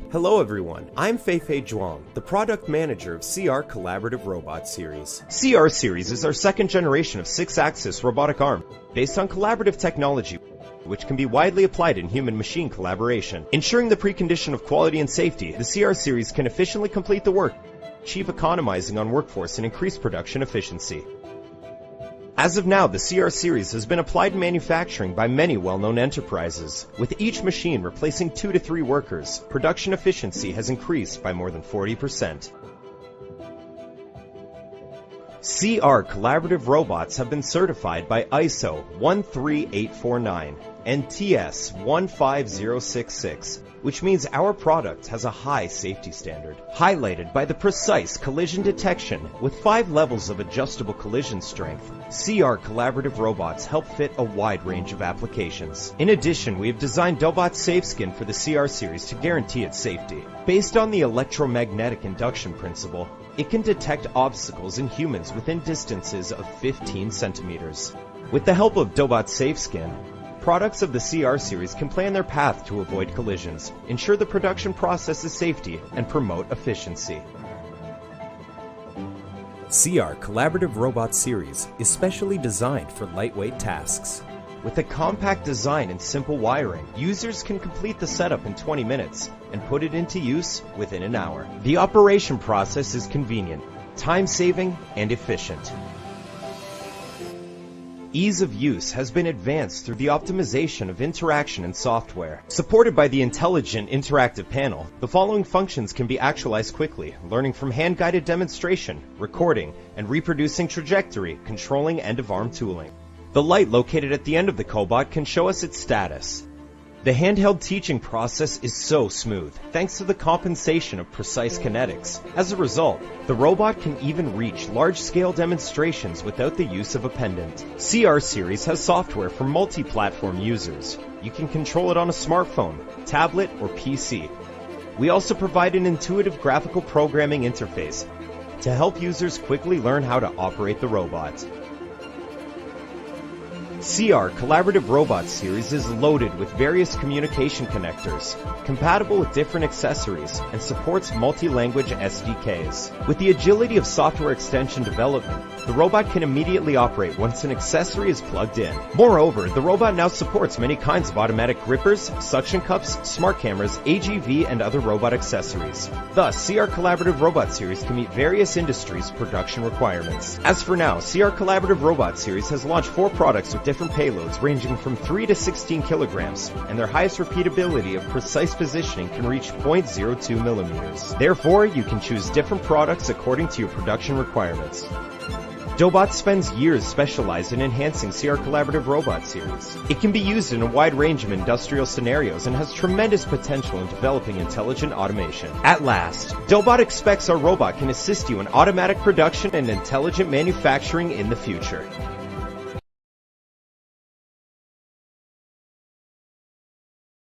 Hello everyone, I'm Feifei Zhuang, the product manager of CR Collaborative Robot Series. CR Series is our second generation of 6-axis robotic arm based on collaborative technology which can be widely applied in human-machine collaboration. Ensuring the precondition of quality and safety, the CR Series can efficiently complete the work, achieve economizing on workforce and increase production efficiency. As of now, the CR Series has been applied in manufacturing by many well-known enterprises. With each machine replacing 2 to 3 workers, production efficiency has increased by more than 40%. CR Collaborative Robots have been certified by ISO 13849 and TS 15066, which means our product has a high safety standard, highlighted by the precise collision detection with 5 levels of adjustable collision strength. CR Collaborative Robots help fit a wide range of applications. In addition, we have designed Dobot SafeSkin for the CR Series to guarantee its safety. Based on the electromagnetic induction principle, it can detect obstacles in humans within distances of 15 centimeters. With the help of Dobot SafeSkin, products of the CR Series can plan their path to avoid collisions, ensure the production process is safety, and promote efficiency. CR Collaborative Robot Series is specially designed for lightweight tasks. With a compact design and simple wiring, users can complete the setup in 20 minutes and put it into use within an hour. The operation process is convenient, time-saving, and efficient. Ease of use has been advanced through the optimization of interaction and software. Supported by the intelligent interactive panel, the following functions can be actualized quickly, learning from hand-guided demonstration, recording, and reproducing trajectory, controlling end-of-arm tooling. The light located at the end of the cobot can show us its status. The handheld teaching process is so smooth, thanks to the compensation of precise kinetics. As a result, the robot can even reach large-scale demonstrations without the use of a pendant. CR Series has software for multi-platform users. You can control it on a smartphone, tablet, or PC. We also provide an intuitive graphical programming interface to help users quickly learn how to operate the robot. CR Collaborative Robot Series is loaded with various communication connectors, compatible with different accessories, and supports multi-language SDKs. With the agility of software extension development, the robot can immediately operate once an accessory is plugged in. Moreover, the robot now supports many kinds of automatic grippers, suction cups, smart cameras, AGV, and other robot accessories. Thus, CR Collaborative Robot Series can meet various industries' production requirements. As for now, CR Collaborative Robot Series has launched 4 products with different payloads ranging from 3 to 16 kilograms, and their highest repeatability of precise positioning can reach 0.02 millimeters. Therefore, you can choose different products according to your production requirements. Dobot spends years specialized in enhancing CR Collaborative Robot Series. It can be used in a wide range of industrial scenarios and has tremendous potential in developing intelligent automation. At last, Dobot expects our robot can assist you in automatic production and intelligent manufacturing in the future.